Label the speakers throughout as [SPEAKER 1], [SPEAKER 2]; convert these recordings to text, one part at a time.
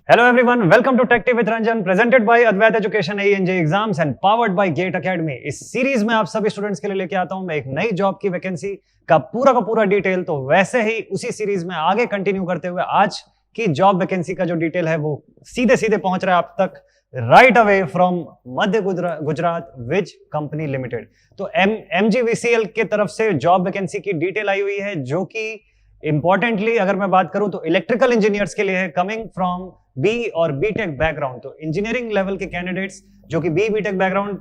[SPEAKER 1] Hello everyone, welcome to Tech Tea with Ranjan, presented by Advait Education ANJ Exams and powered by Gate Academy। इस series में आप सभी students के लिए लेके आता हूं मैं एक नई जॉब की वैकेंसी का पूरा डिटेल। तो वैसे ही उसी सीरीज में आगे कंटिन्यू करते हुए आज की जॉब वैकेंसी का जो डिटेल है वो सीधे पहुंच रहा है आप तक right away from Madhya Gujarat Vij company limited. तो MGVCL के तरफ से जॉब वैकेंसी की डिटेल आई हुई है, जो कि इंपॉर्टेंटली अगर मैं बात करूं तो इलेक्ट्रिकल इंजीनियर्स के लिए है, कमिंग फ्रॉम बी और बीटेक बैकग्राउंड। तो इंजीनियरिंग लेवल के कैंडिडेट्स जो कि BTech background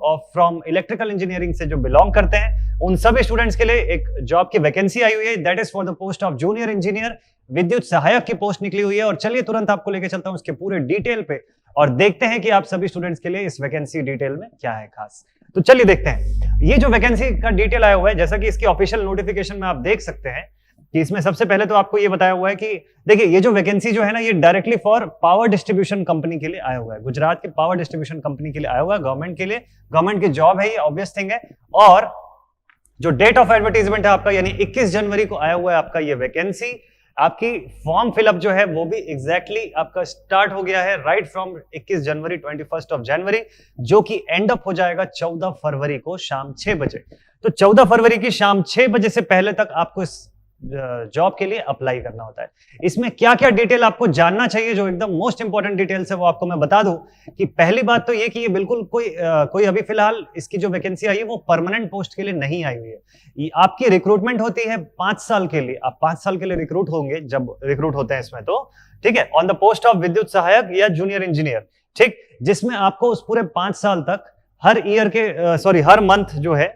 [SPEAKER 1] of from electrical engineering से जो बिलोंग करते हैं, उन सभी स्टूडेंट्स के लिए एक जॉब की वैकेंसी आई हुई है। That is for the post of junior engineer, विद्युत सहायक की पोस्ट निकली हुई है। और चलिए तुरंत आपको लेके चलता हूं उसके पूरे डिटेल पे और देखते हैं कि आप सभी स्टूडेंट्स के लिए इस वैकेंसी डिटेल में क्या है खास। तो चलिए देखते हैं ये जो वैकेंसी का डिटेल आया हुआ है। जैसा कि इसकी ऑफिशियल नोटिफिकेशन में आप देख सकते हैं कि इसमें सबसे पहले तो आपको ये बताया हुआ है कि देखिए ये जो वैकेंसी जो है ना, ये directly for power distribution company के लिए आया हुआ है। गुजरात के पावर डिस्ट्रीब्यूशन कंपनी के लिए आया हुआ है, गवर्नमेंट के लिए, गवर्नमेंट की जॉब है, ये ऑब्वियस थिंग है। और जो डेट ऑफ एडवर्टाइजमेंट है आपका, यानी 21 जनवरी को आया हुआ है आपका ये वैकेंसी। आपकी फॉर्म फिलअप जो है वो भी एग्जैक्टली आपका स्टार्ट हो गया है राइट फ्रॉम 21 जनवरी 21 जनवरी, जो कि एंड अप हो जाएगा 14 फरवरी को शाम 6 बजे। तो 14 फरवरी की शाम 6 बजे से पहले तक आपको इस जॉब के लिए अप्लाई करना होता है। इसमें क्या क्या डिटेल आपको जानना चाहिए, जो एकदम मोस्ट इंपॉर्टेंट डिटेल्स है वो आपको मैं बता दूं कि पहली बात तो ये कि ये बिल्कुल कोई अभी फिलहाल इसकी जो वैकेंसी आई है वो परमानेंट पोस्ट के लिए नहीं आई हुई है। ये आपकी रिक्रूटमेंट होती है 5 साल के लिए। आप 5 साल के लिए रिक्रूट होंगे जब रिक्रूट होते हैं इसमें, तो ठीक है, ऑन द पोस्ट ऑफ विद्युत सहायक या जूनियर इंजीनियर, ठीक, जिसमें आपको उस पूरे 5 साल तक हर मंथ जो है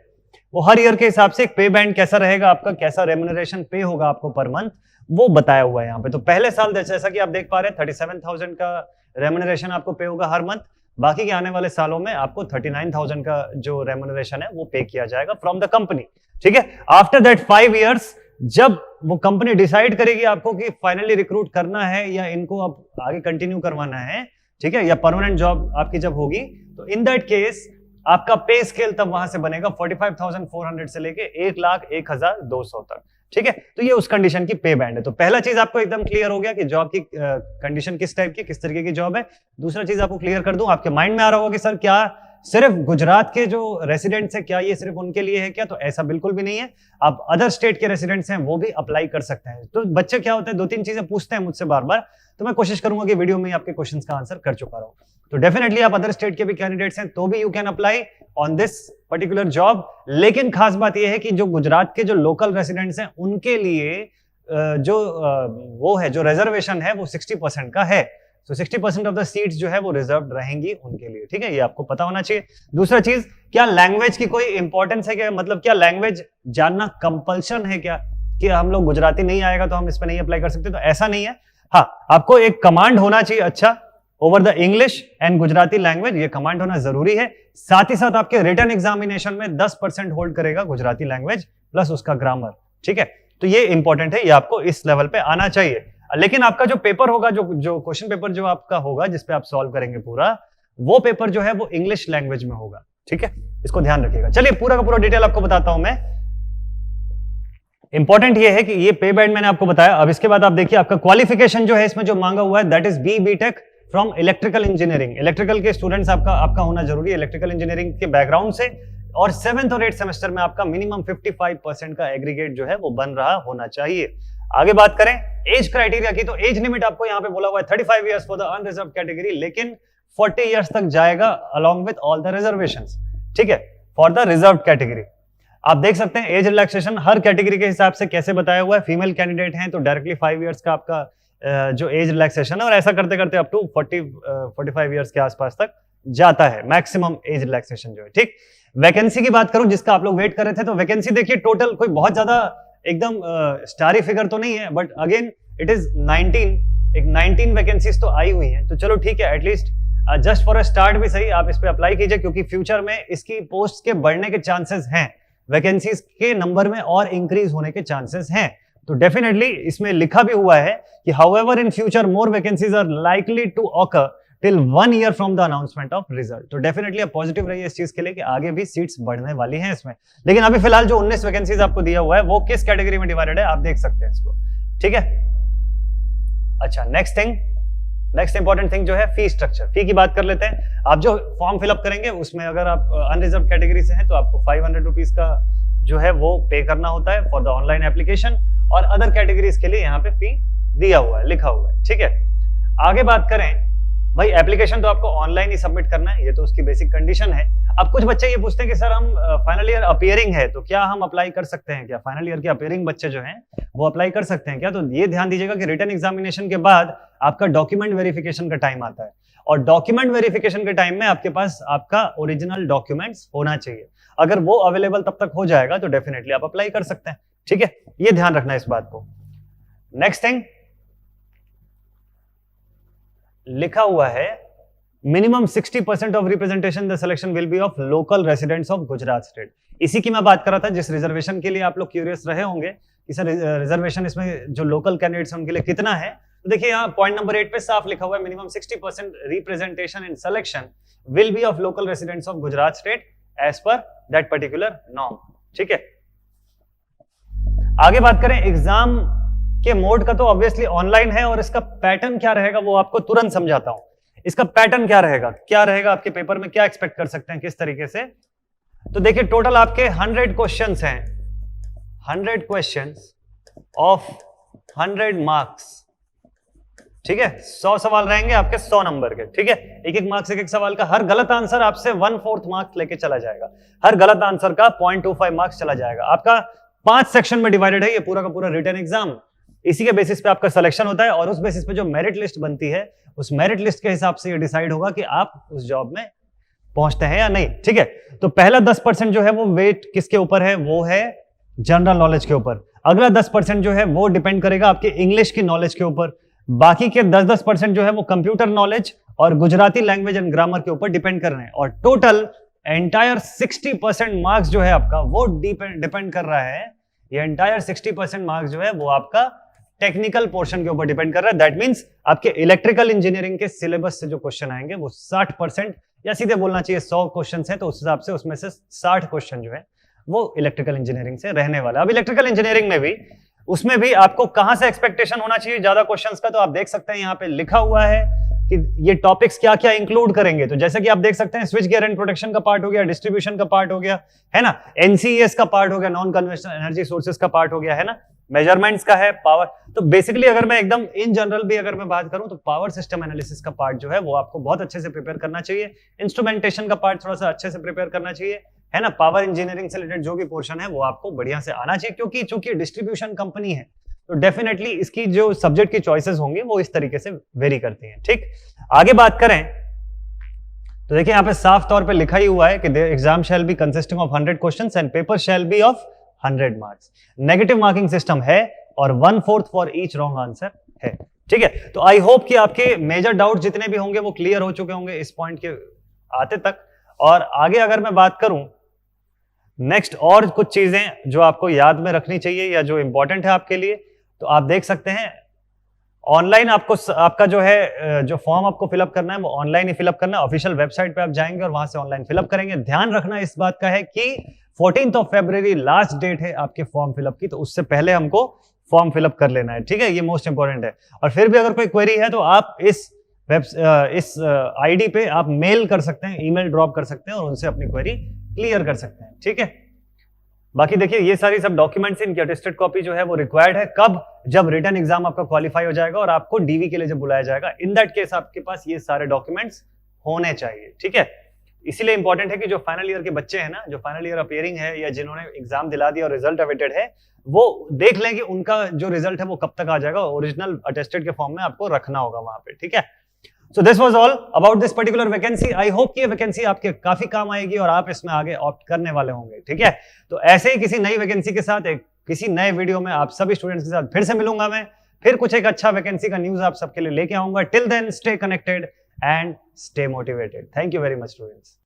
[SPEAKER 1] वो हर ईयर के हिसाब से एक पे बैंड कैसा रहेगा आपका, कैसा रेम्युनरेशन पे होगा आपको पर मंथ, वो बताया हुआ है यहाँ पे। तो पहले साल जैसा कि आप देख पा रहे हैं 37,000 का रेम्युनरेशन आपको पे होगा हर मंथ। बाकी के आने वाले सालों में आपको 39,000 का जो रेम्युनरेशन है वो पे किया जाएगा फ्रॉम द कंपनी, ठीक है। आफ्टर दैट 5 इयर्स जब वो कंपनी डिसाइड करेगी आपको कि फाइनली रिक्रूट करना है या इनको अब आगे कंटिन्यू करवाना है, ठीक है, या परमानेंट जॉब आपकी जब होगी, तो इन दैट केस आपका पे स्केल तब वहां से बनेगा 45,400 से लेके 1,01,200 तक, ठीक है। तो ये उस कंडीशन की पे बैंड है। तो पहला चीज आपको एकदम क्लियर हो गया कि जॉब की कंडीशन किस टाइप की, किस तरीके की जॉब है। दूसरा चीज आपको क्लियर कर दूं, आपके माइंड में आ रहा होगा कि सर क्या सिर्फ गुजरात के जो रेसिडेंट्स है क्या ये सिर्फ उनके लिए है क्या? तो ऐसा बिल्कुल भी नहीं है। आप अदर स्टेट के रेसिडेंट्स हैं वो भी अप्लाई कर सकते हैं। तो बच्चे क्या होते हैं, 2-3 चीजें पूछते हैं मुझसे बार बार, तो मैं कोशिश करूंगा कि वीडियो में आपके क्वेश्चंस का आंसर कर चुका रहूं। तो डेफिनेटली आप अदर स्टेट के भी कैंडिडेट्स हैं तो भी you can apply on this particular job. लेकिन खास बात यह है कि जो गुजरात के जो लोकल रेसिडेंट्स हैं उनके लिए जो रिजर्वेशन है वो 60% का है। तो 60% ऑफ द सीट्स जो है वो रिजर्व रहेंगी उनके लिए, ठीक है, ये आपको पता होना चाहिए। दूसरा चीज, क्या लैंग्वेज की कोई इंपॉर्टेंस है क्या? मतलब क्या लैंग्वेज जानना कंपल्शन है क्या, कि हम लोग गुजराती नहीं आएगा तो हम इस पे नहीं अप्लाई कर सकते? तो ऐसा नहीं है। हाँ, आपको एक कमांड होना चाहिए अच्छा over the English and Gujarati language, ये कमांड होना जरूरी है। साथ ही साथ आपके रिटन एग्जामिनेशन में 10% होल्ड करेगा गुजराती लैंग्वेज प्लस उसका ग्रामर, ठीक है। तो ये इंपॉर्टेंट है, ये आपको इस लेवल पे आना चाहिए। लेकिन आपका जो पेपर होगा, जो क्वेश्चन पेपर जो आपका होगा जिसपे आप सॉल्व करेंगे पूरा, वो पेपर जो है वो इंग्लिश लैंग्वेज में होगा, ठीक है, इसको ध्यान रखिएगा। चलिए पूरा का पूरा डिटेल आपको बताता हूं मैं। इंपॉर्टेंट ये है कि ये पे बैंड मैंने आपको बताया। अब इसके बाद आप देखिए आपका क्वालिफिकेशन जो है इसमें जो मांगा हुआ है that is BTech from electrical engineering. Electrical के स्टूडेंट्स आपका होना जरूरी है, इलेक्ट्रिकल इंजीनियरिंग के बैकग्राउंड से, और 7th और 8th सेमेस्टर में आपका मिनिमम 55% का एग्रीगेट जो है वो बन रहा होना चाहिए। आगे बात करें एज क्राइटेरिया की, तो एज लिमिट आपको यहां पे बोला हुआ है 35 years for the unreserve category, लेकिन 40 इयर्स तक जाएगा along with all the reservations, ठीक है, फॉर द रिजर्व कैटेगरी। आप देख सकते हैं एज रिलैक्सेशन हर कैटेगरी के हिसाब से कैसे बताया हुआ है। फीमेल कैंडिडेट हैं तो डायरेक्टली 5 इयर्स का आपका जो एज रिलैक्सेशन है, और ऐसा करते करते अप टू 45 इयर्स के आसपास तक जाता है मैक्सिमम एज रिलैक्सेशन जो है, ठीक। वैकेंसी की बात करूं जिसका आप लोग वेट कर रहे थे, तो वैकेंसी देखिए टोटल कोई बहुत ज्यादा एकदम स्टारी फिगर तो नहीं है, but again it is 19 vacancies तो आई हुई हैं। तो चलो ठीक है, at least just for a start भी सही आप इस पे अप्लाई कीजिए, क्योंकि फ्यूचर में इसकी पोस्ट के बढ़ने के चांसेस हैं, वैकेंसीज के नंबर में और इंक्रीज होने के चांसेस हैं। तो डेफिनेटली इसमें लिखा भी हुआ है कि however in future more vacancies are likely to occur till 1 year from the announcement of result. तो डेफिनेटली आप पॉजिटिव रहिए इस चीज के लिए कि आगे भी सीट्स बढ़ने वाली हैं इसमें। लेकिन अभी फिलहाल जो 19 वैकेंसीज आपको दिया हुआ है वो किस कैटेगरी में डिवाइडेड है आप देख सकते हैं इसको, ठीक है। अच्छा, next thing, next important thing जो है फी स्ट्रक्चर, फी की बात कर लेते हैं। आप जो फॉर्म फिलअप करेंगे उसमें अगर आप अनरिजर्व कैटेगरी से हैं तो आपको 500 रुपीज का जो है वो पे करना होता है फॉर द ऑनलाइन एप्लीकेशन, और अदर कैटेगरीज के लिए यहाँ पे फी दिया हुआ है, लिखा हुआ है, ठीक है। आगे बात करें, भाई एप्लीकेशन तो आपको ऑनलाइन ही सबमिट करना है, ये तो उसकी बेसिक कंडीशन है। अब कुछ बच्चे ये पूछते हैं कि सर हम फाइनल ईयर अपीयरिंग है तो क्या हम अप्लाई कर सकते हैं क्या, फाइनल ईयर के अपीयरिंग बच्चे जो हैं वो अप्लाई कर सकते हैं क्या? तो ये ध्यान दीजिएगा कि रिटन एग्जामिनेशन के बाद आपका डॉक्यूमेंट वेरिफिकेशन का टाइम आता है, और डॉक्यूमेंट वेरिफिकेशन के टाइम में आपके पास आपका ओरिजिनल डॉक्यूमेंट्स होना चाहिए। अगर वो अवेलेबल तब तक हो जाएगा तो डेफिनेटली आप अप्लाई कर सकते हैं, ठीक है, ये ध्यान रखना है इस बात को। नेक्स्ट थिंग लिखा हुआ है minimum 60% of representation the selection will be of local residents of Gujarat state. इसी की मैं बात कर रहा था, जिस रिजर्वेशन के लिए आप लोग क्यूरियस रहे होंगे कि सर रिजर्वेशन इसमें जो लोकल कैंडिडेट्स हैं उनके लिए कितना है, तो देखिए यहाँ पॉइंट नंबर 8 पे साफ लिखा हुआ है minimum 60% representation in selection will be of local residents of Gujarat state as per that particular norm, ठीक है। आगे बात करें एग्जाम के मोड का, तो ऑब्वियसली ऑनलाइन है, और इसका पैटर्न क्या रहेगा वो आपको तुरंत समझाता हूं। इसका पैटर्न क्या रहेगा आपके पेपर में, क्या एक्सपेक्ट कर सकते हैं किस तरीके से। तो देखिए टोटल आपके 100 क्वेश्चंस हैं, 100 क्वेश्चंस ऑफ 100 मार्क्स, ठीक है। 100 सवाल रहेंगे आपके 100 नंबर के, ठीक है। एक एक मार्क्स, एक एक सवाल का, हर गलत आंसर आपसे 1/4 मार्क्स लेके चला जाएगा, हर गलत आंसर का 0.25 मार्क्स चला जाएगा। आपका 5 सेक्शन में डिवाइडेड है ये पूरा का पूरा रिटन एग्जाम। इसी के बेसिस पे आपका सिलेक्शन होता है, और उस बेसिस पे जो मेरिट लिस्ट बनती है उस मेरिट लिस्ट के हिसाब से ये डिसाइड होगा कि आप उस जॉब में पहुंचते हैं या नहीं, ठीक है। तो पहला 10% जो है वो वेट किसके ऊपर है, वो है जनरल नॉलेज के ऊपर। अगला 10% जो है वो डिपेंड करेगा आपके इंग्लिश की नॉलेज के ऊपर। बाकी के 10% जो है वो कंप्यूटर नॉलेज और गुजराती लैंग्वेज एंड ग्रामर के ऊपर डिपेंड कर रहे हैं। और टोटल एंटायर 60% मार्क्स जो है आपका वो डिपेंड कर रहा है, ये एंटायर 60% मार्क्स जो है वो आपका टेक्निकल पोर्शन के ऊपर डिपेंड कर रहा है। दैट मींस आपके इलेक्ट्रिकल इंजीनियरिंग के सिलेबस से जो क्वेश्चन आएंगे वो 60%, या सीधे बोलना चाहिए 100 क्वेश्चन है तो उस हिसाब से उसमें से 60 क्वेश्चन जो है वो इलेक्ट्रिकल इंजीनियरिंग से रहने वाला। अब इलेक्ट्रिकल इंजीनियरिंग में भी, उसमें भी आपको कहां से एक्सपेक्टेशन होना चाहिए ज्यादा क्वेश्चंस का, तो आप देख सकते हैं यहाँ पे लिखा हुआ है कि ये टॉपिक्स क्या क्या इंक्लूड करेंगे। तो जैसे कि आप देख सकते हैं स्विच गियर एंड प्रोटेक्शन का पार्ट हो गया, डिस्ट्रीब्यूशन का पार्ट हो गया, है ना, एनसीईएस का पार्ट हो गया, नॉन कन्वेंशनल एनर्जी सोर्सेज का पार्ट हो गया, है ना, मेजरमेंट्स का है, पावर। तो बेसिकली अगर मैं एकदम इन जनरल भी अगर मैं बात करूं तो पावर सिस्टम एनालिसिस का पार्ट जो है वो आपको बहुत अच्छे से प्रिपेयर करना चाहिए। इंस्ट्रूमेंटेशन का पार्ट थोड़ा सा अच्छे से प्रिपेयर करना चाहिए, है ना। पावर इंजीनियरिंग से रिलेटेड जो भी पोर्शन है वो आपको बढ़िया से आना चाहिए, क्योंकि चूंकि डिस्ट्रीब्यूशन कंपनी है तो डेफिनेटली इसकी जो सब्जेक्ट की चॉइसेस होंगी वो इस तरीके से वेरी करती हैं, ठीक। आगे बात करें तो देखिए यहाँ पे साफ तौर पे लिखा ही हुआ है कि the exam shall be consisting of 100 questions and paper shall be of 100 marks. Negative marking system है और 1/4 फॉर ईच रॉन्ग आंसर है, ठीक है। तो आई होप कि आपके मेजर डाउट जितने भी होंगे वो क्लियर हो चुके होंगे इस पॉइंट के आते तक। और आगे अगर मैं बात करूं नेक्स्ट और कुछ चीजें जो आपको याद में रखनी चाहिए या जो इंपॉर्टेंट है आपके लिए, तो आप देख सकते हैं ऑनलाइन आपका जो है जो फॉर्म आपको फिलअप करना है वो ऑनलाइन ही फिलअप करना है। ऑफिशियल वेबसाइट पे आप जाएंगे और वहां से ऑनलाइन फिलअप करेंगे। ध्यान रखना इस बात का है कि 14 फरवरी लास्ट डेट है आपके फॉर्म फिलअप की, तो उससे पहले हमको फॉर्म फिलअप कर लेना है, ठीक है, ये मोस्ट इंपॉर्टेंट है। और फिर भी अगर कोई क्वेरी है तो आप इस आईडी पे आप मेल कर सकते हैं, ईमेल ड्रॉप कर सकते हैं और उनसे अपनी क्वेरी क्लियर कर सकते हैं, ठीक है। बाकी देखिए ये सारी सब डॉक्यूमेंट्स, इनकी अटेस्टेड कॉपी जो है वो रिक्वायर्ड है कब, जब रिटन एग्जाम आपका क्वालिफाई हो जाएगा और आपको डीवी के लिए जब बुलाया जाएगा, इन दैट केस आपके पास ये सारे डॉक्यूमेंट्स होने चाहिए, ठीक है। इसीलिए इंपॉर्टेंट है कि जो फाइनल ईयर के बच्चे हैं ना, जो फाइनल ईयर अपीयरिंग है या जिन्होंने एग्जाम दिला दिया और रिजल्ट अवेटेड है, वो देख लें कि उनका जो रिजल्ट है वो कब तक आ जाएगा। ओरिजिनल अटेस्टेड के फॉर्म में आपको रखना होगा वहां पे, ठीक है। So this was all about this particular vacancy. I hope कि ये वैकेंसी आपके काफी काम आएगी और आप इसमें आगे ऑप्ट करने वाले होंगे, ठीक है। तो ऐसे ही किसी नई वैकेंसी के साथ किसी नए वीडियो में आप सभी स्टूडेंट्स के साथ फिर से मिलूंगा मैं, फिर कुछ एक अच्छा वैकेंसी का न्यूज आप सबके लिए लेके आऊंगा। Till then stay connected and stay motivated. Thank you very much students.